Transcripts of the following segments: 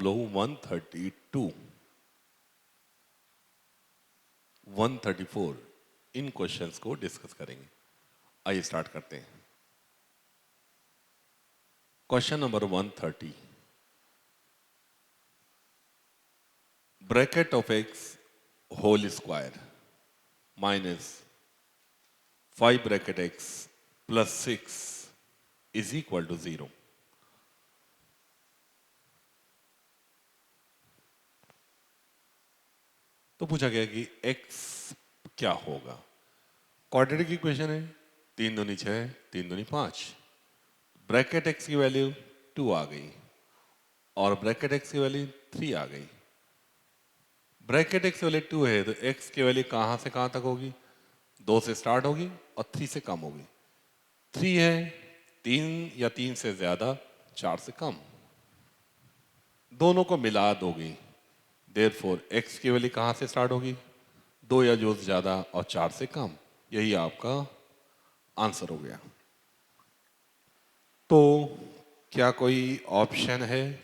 लोग 132, 134 इन क्वेश्चंस को डिस्कस करेंगे। आइए स्टार्ट करते हैं। Question number 130, bracket of x whole square minus 5 bracket x plus 6 is equal to 0। तो पूछा गया कि x क्या होगा। क्वाड्रेटिक इक्वेशन है, 3 दूनी 6, 3 दूनी 5। ब्रैकेट x की वैल्यू 2 आ गई और ब्रैकेट x की वैल्यू 3 आ गई। ब्रैकेट x की वैल्यू 2 है तो x की वैल्यू कहां से कहां तक होगी? 2 से स्टार्ट होगी और 3 से कम होगी। 3 है 3 या 3 से ज्यादा 4 से कम, दोनों को मिला दोगी। देयरफॉर x की वैल्यू कहां से स्टार्ट होगी? 2 या जो ज्यादा और 4 से कम। यही आपका आंसर हो गया। तो क्या कोई ऑप्शन है?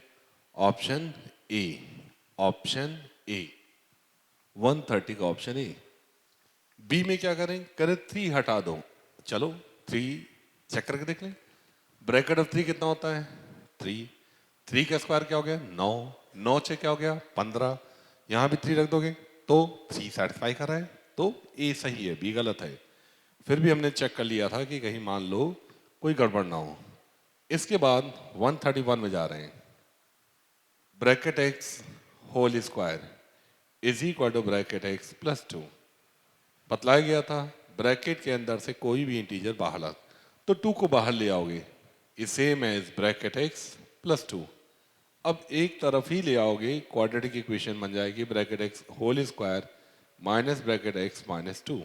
ऑप्शन ए, ऑप्शन ए 130 का ऑप्शन ए। बी में क्या करें? करें 3 हटा दो। चलो 3 चेक करके देख लें। ब्रैकेट ऑफ 3 कितना होता है? 3। 3 का स्क्वायर क्या हो गया? 9। 9 से क्या हो गया? 15। यहां भी 3 रख दोगे तो 3 सेटिस्फाई कर रहा है, तो ए सही है, बी गलत है। फिर भी हमने चेक कर लिया था कि कहीं मान लो कोई गड़बड़ ना हो। इसके बाद 131 में जा रहे हैं। Bracket x whole square is equal to bracket x plus 2। बतलाया गया था ब्रैकेट के अंदर से कोई भी इंटीजर बाहर ला तो 2 को बाहर ले आओगे, same age bracket x plus 2। अब एक तरफ ही ले आओगे, क्वाड्रेटिक इक्वेशन बन जाएगी bracket x whole square minus bracket x minus 2।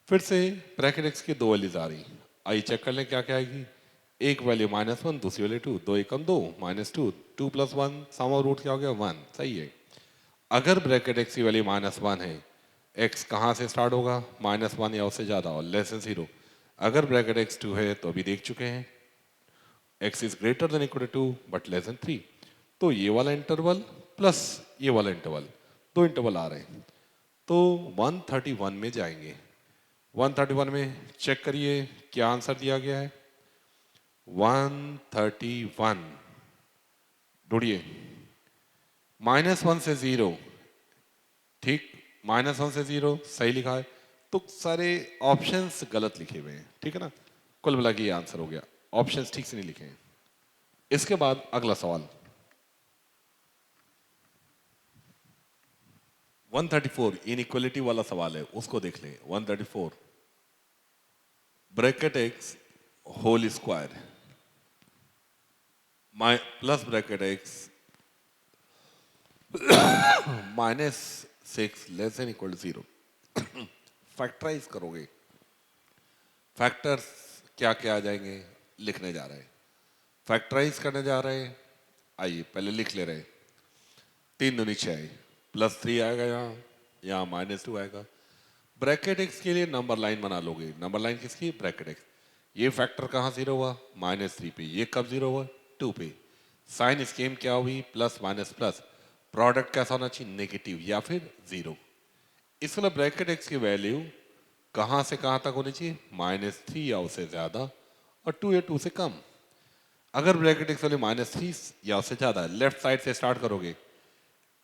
फिर से ब्रैकेट एक्स की 2 वैल्यूज आ रही। आइए चेक कर लें क्या क्या आएगी। एक वैल्यू -1, दूसरी value 2, 2 Ekam 2 -2, 2 + 1 some of root क्या हो गया? 1। सही है। अगर ब्रैकेट एक्स की वैल्यू -1 है, एक्स कहाँ से स्टार्ट होगा? -1 या उससे ज़्यादा और लेस देन 0। अगर ब्रैकेट एक्स 2 है तो अभी देख चुके हैं x is greater than equal to 2 but less than 3। तो ये वाला इंटरवल प्लस ये वाला इंटरवल, 2 इंटरवल आ रहे हैं। तो 131 में जाएंगे। 131 में चेक करिए क्या आंसर दिया गया है। 131 ढूंढिए। -1 से 0, ठीक, -1 से 0 सही लिखा है, तो सारे ऑप्शंस गलत लिखे हुए हैं, ठीक है ना। कुल मिला के ये आंसर हो गया, ऑप्शंस ठीक से नहीं लिखे हैं। इसके बाद अगला सवाल 134 इनइक्वालिटी वाला सवाल है, उसको देख लें। 134 bracket x whole square plus bracket x -6 less than equal to 0। Factorize करोगे, फैक्टर्स क्या क्या आ जाएंगे लिखने जा रहे हैं, फैक्टराइज करने जा रहे हैं। आइए पहले लिख ले रहे हैं। 3 दूनी 6 +3 आएगा, यहाँ -2 आएगा। ब्रैकेट एक्स के लिए नंबर लाइन बना लोगे। नंबर लाइन किसकी? Bracket x. ये फैक्टर कहाँ 0 हुआ? -3 पे। ये कब 0 हुआ? 2 पे। साइन स्कीम क्या हुई? Plus minus plus. प्रोडक्ट कैसा होना चाहिए? नेगेटिव या फिर 0। इसलिए ब्रैकेट एक्स की वैल्यू कहाँ से कहाँ तक होनी चाहिए? -3 या उससे ज्यादा और 2 या 2 से कम। अगर ब्रैकेट एक्स वैल्यू -3 या उससे ज्यादा है, लेफ्ट साइड से स्टार्ट करोगे।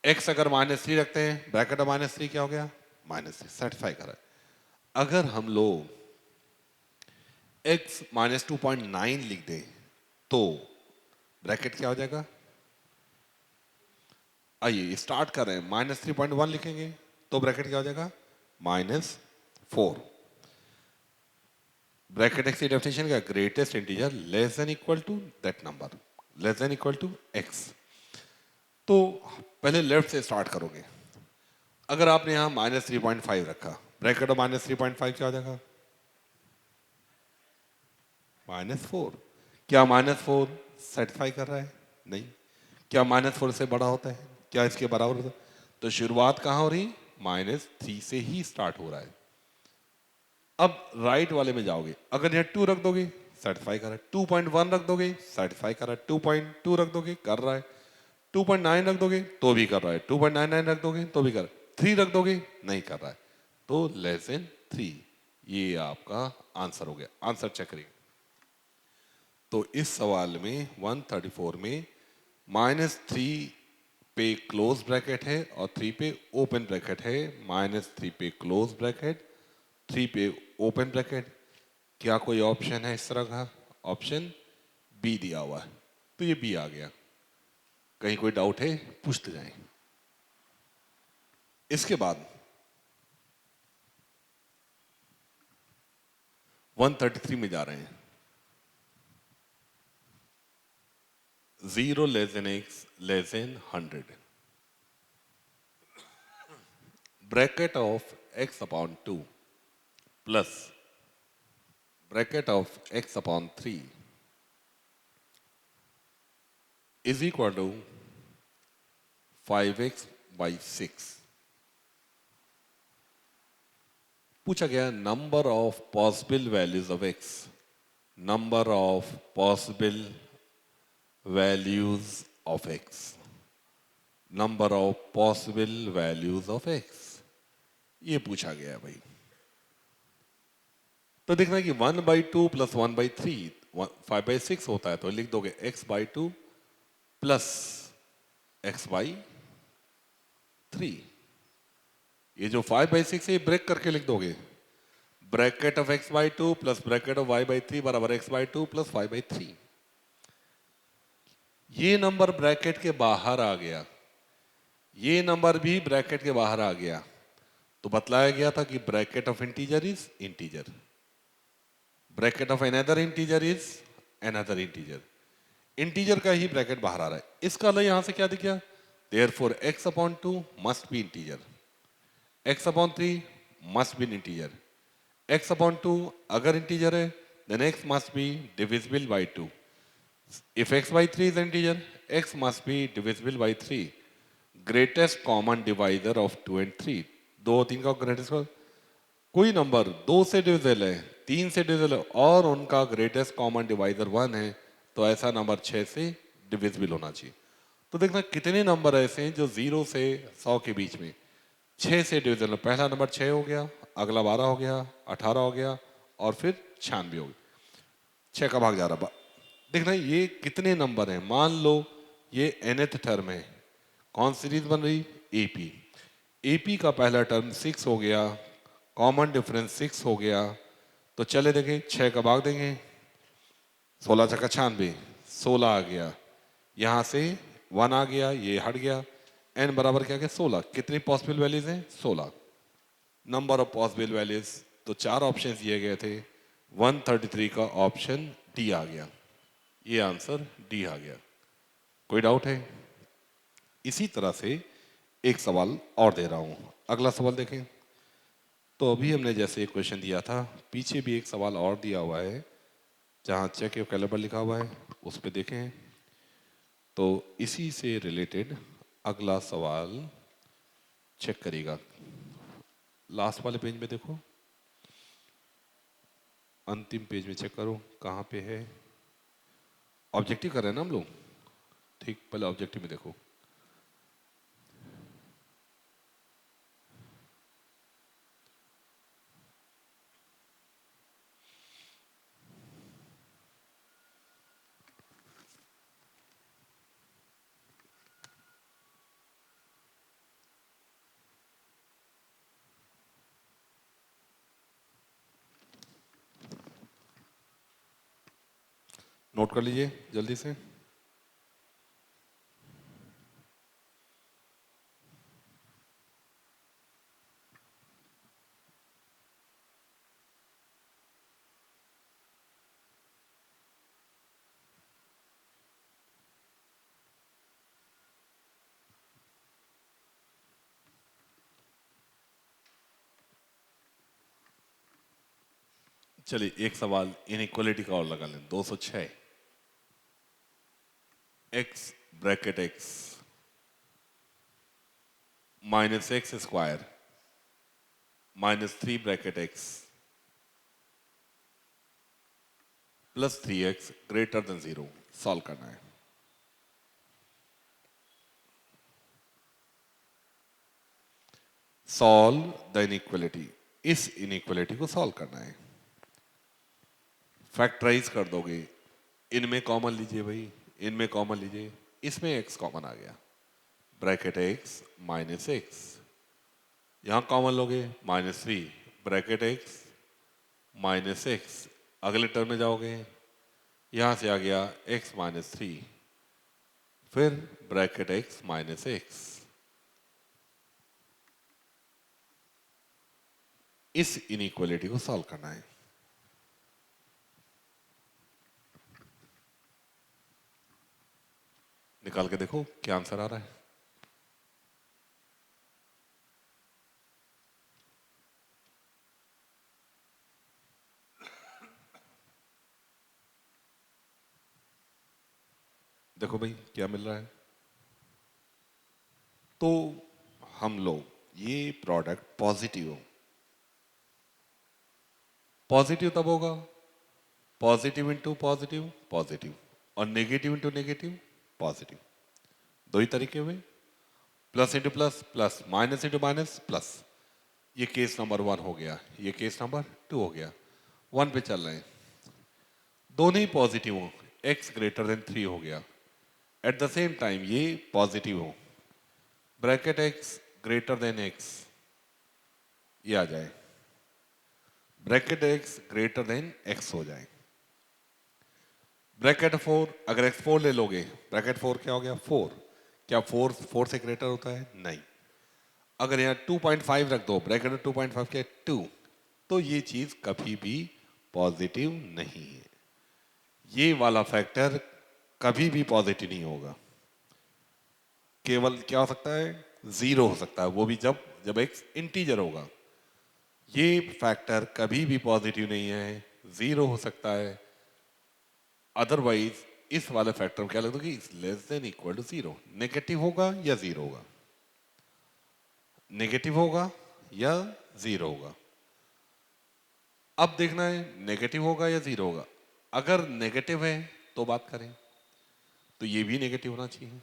एक्स अगर -3 रखते हैं, ब्रैकेट में -3 क्या हो गया? -3 सेटिस्फाई करा। अगर हम लोग x -2.9 लिख दें तो ब्रैकेट क्या हो जाएगा? आइए स्टार्ट कर रहे हैं, -3.1 लिखेंगे तो ब्रैकेट क्या हो जाएगा? -4। ब्रैकेट एक्स की डेफिनेशन क्या? Greatest integer less than equal to that number, less than equal to x। तो पहले लेफ्ट से स्टार्ट करोगे। अगर आपने यहां -3.5 रखा, ब्रैकेट में -3.5 क्या हो जाएगा? -4। क्या -4 सेटिस्फाई कर रहा है? नहीं। क्या -4 से बड़ा होता है? क्या इसके बराबर होता है? तो शुरुआत कहां हो रही? -3 से ही स्टार्ट हो रहा है। अब राइट वाले में जाओगे, अगर यह 2 रख दोगे सेटिस्फाई कर रहा है, 2.1 रख दोगे सेटिस्फाई कर रहा है, 2.2 रख दोगे कर रहा है, 2.9 रख दोगे तो भी कर रहा है, 2.99 रख दोगे तो भी कर रहा है, 3 रख दोगे नहीं कर रहा है, तो लेस देन 3। ये आपका आंसर हो गया। आंसर चेक करिए। तो इस सवाल में 134 में -3 पे क्लोज ब्रैकेट है और 3 पे ओपन ब्रैकेट है। -3 पे क्लोज ब्रैकेट, 3 पे ओपन ब्रैकेट। क्या कोई ऑप्शन है इस तरह का? ऑप्शन बी दिया हुआ है, तो ये बी आ गया। कहीं कोई डाउट है पूछते जाएं। इसके बाद 133 में जा रहे हैं। 0 less than x less than 100, bracket of x upon 2 plus bracket of x upon 3 is equal to 5x by 6। पूछा गया number of possible values of x, number of possible values of x, number of possible values of x, ये पूछा गया है भाई। तो देखना कि 1/2 प्लस 1/3 5/6 होता है, तो लिख दोगे x/2 प्लस x/3। ये जो 5/6 है ये ब्रेक करके लिख दोगे, bracket of x/2 plus bracket of y/3 बराबर x/2 प्लस 5/3। ये नंबर ब्रैकेट के बाहर आ गया, ये नंबर भी ब्रैकेट के बाहर आ गया, तो बतलाया गया था कि bracket of integer is integer, bracket of another integer is another integer. Integer का ही ब्रैकेट बाहर आ रहा है। इसका अलग यहां से क्या दिख गया? Therefore x upon 2 must be integer, x upon 3 must be integer. x upon 2 अगर इंटीजर है then x must be divisible by 2। If x/3 is integer, x must be divisible by 3. Greatest common divisor of 2 and 3. 2 और 3 का greatest, कोई number 2 से divisible है, 3 से divisible है और उनका ग्रेटेस्ट कॉमन डिवाइजर 1 है, तो ऐसा नंबर 6 से डिविजिबल होना चाहिए। तो देखना कितने नंबर ऐसे हैं जो 0 से 100 के बीच में 6 से डिविजिबल। पहला नंबर 6 हो गया, अगला 12 हो गया, 18 हो गया और फिर 96 हो गया। 6 का भाग जा रहा। देखना ये कितने नंबर हैं। मान लो ये nth टर्म है, कौन सीरीज बन रही? एपी। एपी का पहला टर्म 6 हो गया, कॉमन डिफरेंस 6 हो गया, तो चले देंगे 6 का भाग देंगे, 16 छक्का 96, 16 आ गया, यहां से 1 आ गया, ये हट गया, n बराबर क्या गया? 16। कितनी पॉसिबल वैल्यूज हैं? 16। नंबर ऑफ पॉसिबल वैल्यूज, तो 4 ऑप्शन दिए गए थे, 133 का ऑप्शन डी आ गया। ये आंसर डी आ गया। कोई डाउट है? इसी तरह से एक सवाल और दे रहा हूं। अगला सवाल देखें। तो अभी हमने जैसे एक क्वेश्चन दिया था, पीछे भी एक सवाल और दिया हुआ है जहां चेक योर कैलिबर लिखा हुआ है, उस पर देखें। तो इसी से रिलेटेड अगला सवाल चेक करिएगा। लास्ट वाले पेज में देखो, अंतिम पेज में चेक करो कहां पे है। ऑब्जेक्टिव कर रहे हैं ना हम लोग, ठीक, पहले ऑब्जेक्टिव में देखो। नोट कर लीजिए जल्दी से। चलिए एक सवाल इनइक्वालिटी का और लगा लें। 206 x bracket x minus x square -3 bracket x plus 3x greater than 0 solve करना है। सॉल्व द इनइक्वलिटी, इस इनइक्वलिटी को सॉल्व करना है। फैक्टराइज कर दोगे, इनमें कॉमन लीजिए भाई, इनमें कॉमन लीजिए, इसमें x कॉमन आ गया, ब्रैकेट x माइनस एक्स, यहां कॉमन लोगे -3 ब्रैकेट x माइनस एक्स, अगले टर्म में जाओगे, यहां से आ गया x माइनस 3, फिर ब्रैकेट x माइनस एक्स। इस इनइक्वलिटी को सॉल्व करना है। निकाल के देखो क्या आंसर आ रहा है। देखो भाई क्या मिल रहा है। तो हम लोग ये प्रोडक्ट पॉजिटिव हो, पॉजिटिव तब होगा पॉजिटिव इंटू पॉजिटिव पॉजिटिव, और नेगेटिव इंटू नेगेटिव पॉजिटिव। दो ही तरीके हुए, plus into plus plus, minus into minus plus. ये केस नंबर 1 हो गया, ये केस नंबर 2 हो गया। 1 पे चल रहे हैं, दोनों ही पॉजिटिव हो, x ग्रेटर देन 3 हो गया। एट द सेम टाइम ये पॉजिटिव हो, bracket x greater than x, ये आ जाए, bracket x greater than x हो जाए। ब्रैकेट 4, अगर x4 ले लोगे, ब्रैकेट 4 क्या हो गया 4, क्या 4 से ग्रेटर होता है? नहीं। अगर यहाँ 2.5 रख दो, ब्रैकेट में 2.5 क्या 2, तो ये चीज कभी भी पॉजिटिव नहीं है। ये वाला फैक्टर कभी भी पॉजिटिव नहीं होगा। केवल क्या हो सकता है? 0 हो सकता है, वो भी जब x इंटीजर होगा। ये फैक्टर कभी भी पॉजिटिव नहीं है, 0 हो सकता है। अदरवाइज इस वाले फैक्टर में क्या लगता है कि less than equal to 0, negative होगा या 0 होगा, नेगेटिव होगा या 0 होगा। अब देखना है नेगेटिव होगा या 0 होगा। अगर नेगेटिव है तो बात करें, तो ये भी नेगेटिव होना चाहिए।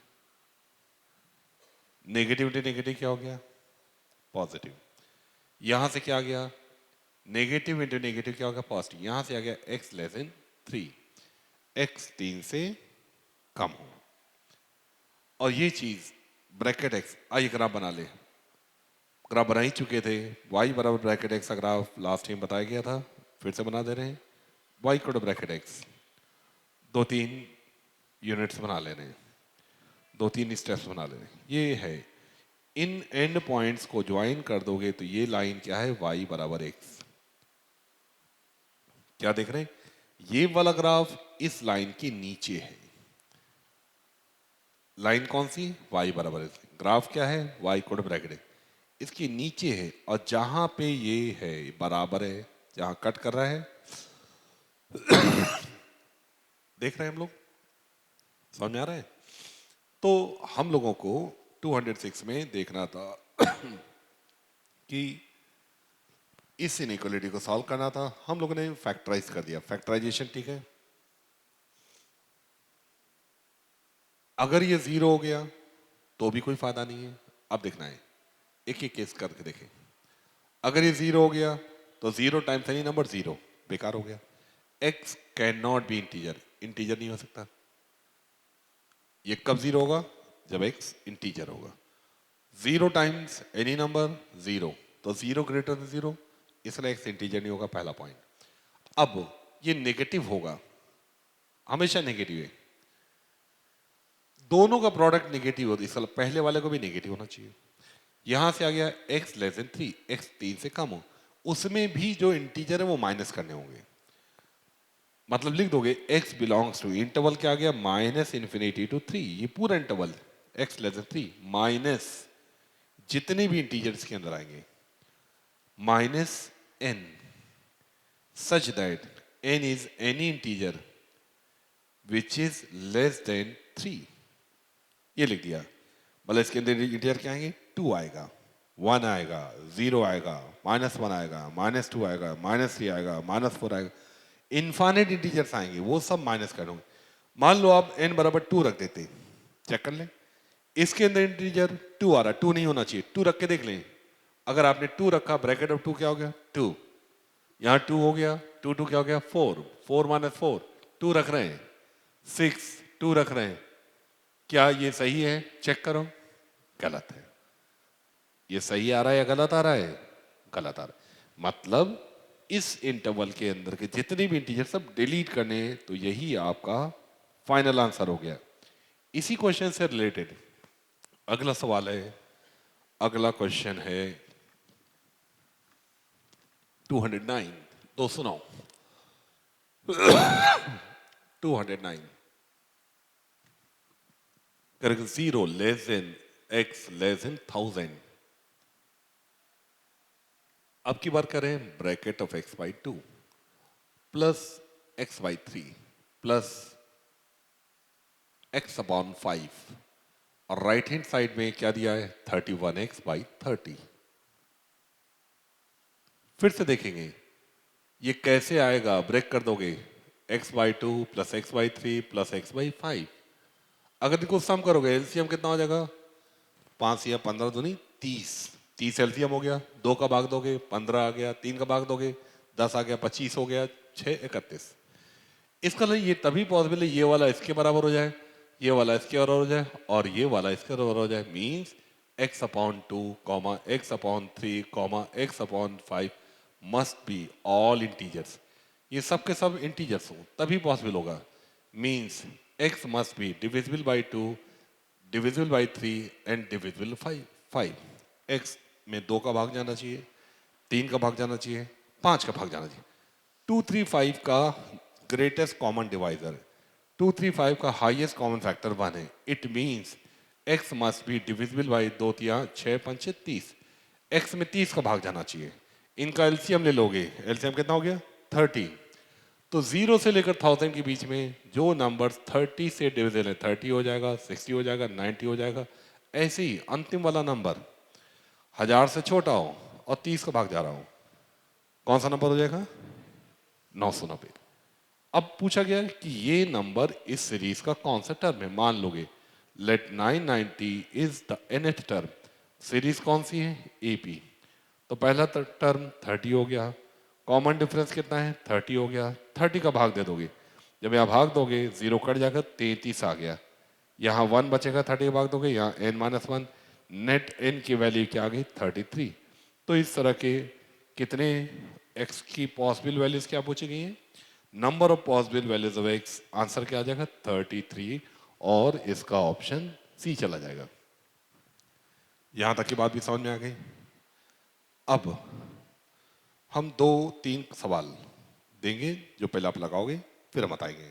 नेगेटिव इंटू नेगेटिव क्या हो गया? पॉजिटिव। यहां से क्या आ गया? नेगेटिव इंटू नेगेटिव क्या हो गया? पॉजिटिव। यहां से आ गया x लेस देन 3, x 3 से कम हो। और ये चीज ब्रैकेट x, आइए ग्राफ बना ले, ग्राफ बना ही चुके थे। y बराबर ब्रैकेट x का ग्राफ लास्ट टाइम बताया गया था, फिर से बना दे रहे हैं। y equal to bracket x, 2-3 units बना ले रहे हैं, 2-3 स्टेप्स बना ले रहे हैं। ये है, इन एंड पॉइंट्स को ज्वाइन कर दोगे तो ये लाइन क्या है? y बराबर x। क्या देख रहे हैं? ये वाला ग्राफ इस लाइन के नीचे है। लाइन कौन सी? y बराबर x। ग्राफ क्या है? y इक्वल ब्रैकेट x, इसके नीचे है। और जहां पे ये है बराबर है, जहां कट कर रहा है देख रहे हैं हम लोग, समझ में आ रहा है? तो हम लोगों को 206 में देखना था कि इस इनइक्वालिटी को सॉल्व करना था। हम लोगों ने फैक्टराइज कर दिया, फैक्टराइजेशन ठीक है। अगर ये 0 हो गया तो भी कोई फायदा नहीं है। अब देखना है, एक एक केस करके देखें। अगर ये 0 हो गया तो 0 टाइम्स एनी नंबर 0, बेकार हो गया। x can not be integer, integer नहीं हो सकता। ये कब 0 होगा? जब x इंटीजर होगा। 0 टाइम्स एनी नंबर 0, तो 0 ग्रेटर देन 0, इसलिए x इंटीजर नहीं होगा, पहला पॉइंट। अब ये नेगेटिव होगा, हमेशा नेगेटिव है, दोनों का प्रोडक्ट नेगेटिव होता है, इसका पहले वाले को भी नेगेटिव होना चाहिए। यहां से आ गया x लेस देन 3, x 3 से कम हो, उसमें भी जो इंटीजर है वो माइनस करने होंगे। मतलब लिख दोगे x बिलोंग्स टू इंटरवल, क्या आ गया? माइनस इन्फिनिटी टू 3, ये पूरा interval x less than 3 minus जितने भी इंटीजर्स के अंदर आएंगे minus n, such that n is any integer which is less than 3। ये लिख दिया। मतलब इसके अंदर इंटीजर क्या आएंगे? 2 आएगा, 1 आएगा, 0 आएगा, -1 आएगा, -2 आएगा, -3 आएगा, -4 आएगा, इनफाइनाइट इंटीजर्स आएंगे, वो सब माइनस कर दूंगे। मान लो आप n बराबर 2 रख देते, चेक कर लें, इसके अंदर इंटीजर 2 आ रहा है, 2 नहीं होना चाहिए, 2 रख के देख लें। अगर आपने 2 रखा, ब्रैकेट ऑफ 2 क्या हो गया 2, यहां 2 हो गया, 2 2 क्या हो गया 4, 4 माइनस 4, 2 रख रहे हैं 6, 2 रख रहे हैं। क्या ये सही है? चेक करो, गलत है। ये सही आ रहा है या गलत आ रहा है? गलत आ रहा है। मतलब इस इंटरवल के अंदर के जितने भी इंटीजर सब डिलीट करने हैं, तो यही आपका फाइनल आंसर हो गया। इसी क्वेश्चन से रिलेटेड अगला सवाल है, अगला क्वेश्चन है 209। तो सुनाओ 209, correct 0 less than x less then 1000। अब की बार करें bracket of x by 2 plus x by 3 plus x upon 5, और राइट हैंड साइड में क्या दिया है 31x बाई 30। फिर से देखेंगे ये कैसे आएगा, ब्रेक कर दोगे x by 2 plus x by 3 plus x by 5। अगर इनको सम करोगे एलसीएम कितना हो जाएगा, 5 या 15 दूनी 30, 30 एलसीएम हो गया, 2 का भाग दोगे 15 आ गया, 3 का भाग दोगे 10 आ गया, 25 हो गया, 6 31। इसका मतलब ये तभी पॉसिबल है ये वाला इसके बराबर हो जाए, ये वाला इसके बराबर हो जाए, और ये वाला इसके बराबर हो जाए। Means x upon 2 comma x upon 3 comma x upon 5 must be all integers. ये सब के सब इंटीजर्स हो तभी पॉसिबल होगा। Means x must be divisible by 2, divisible by 3 and divisible 5। x में 2 का भाग जाना चाहिए, 3 का भाग जाना चाहिए, 5 का भाग जाना चाहिए। 2 3 5 का ग्रेटेस्ट कॉमन डिवाइजर, 2 3 5 का हाईएस्ट कॉमन फैक्टर 1 है। It means x must be divisible by 2 3 6 5 6 30। x में 30 का भाग जाना चाहिए। इनका एलसीएम ले लोगे, एलसीएम कितना हो गया 30। तो 0 से लेकर 1000 के बीच में जो नंबर 30 से डिविजिबल है 30 हो जाएगा, 60 हो जाएगा, 90 हो जाएगा। ऐसे ही अंतिम वाला नंबर 1000 से छोटा हो और 30 का भाग जा रहा हो, कौन सा नंबर हो जाएगा 990। अब पूछा गया है कि ये नंबर इस सीरीज का कौन सा टर्म है। मान लोगे let 990 is the nth term. Series कौन सी है एपी। तो पहला टर्म 30 हो गया, कॉमन डिफरेंस कितना है 30 हो गया, 30 का भाग दे दोगे, जब यहाँ भाग दोगे 0 कट जाकर 33 आ गया, यहाँ 1 बचेगा, 30 का भाग दोगे यहाँ n-1, नेट n की वैल्यू क्या आ गई 33। तो इस तरह के कितने x की पॉसिबल वैल्यूज क्या पूछी गई हैं, number of possible values of x, answer क्या आ जाएगा 33, और इसका ऑप्शन सी चला जाएगा। यहां तक की बात भी समझ में आ गई। अब हम 2 3 सवाल देंगे जो पहले आप लगाओगे फिर हम बताएंगे।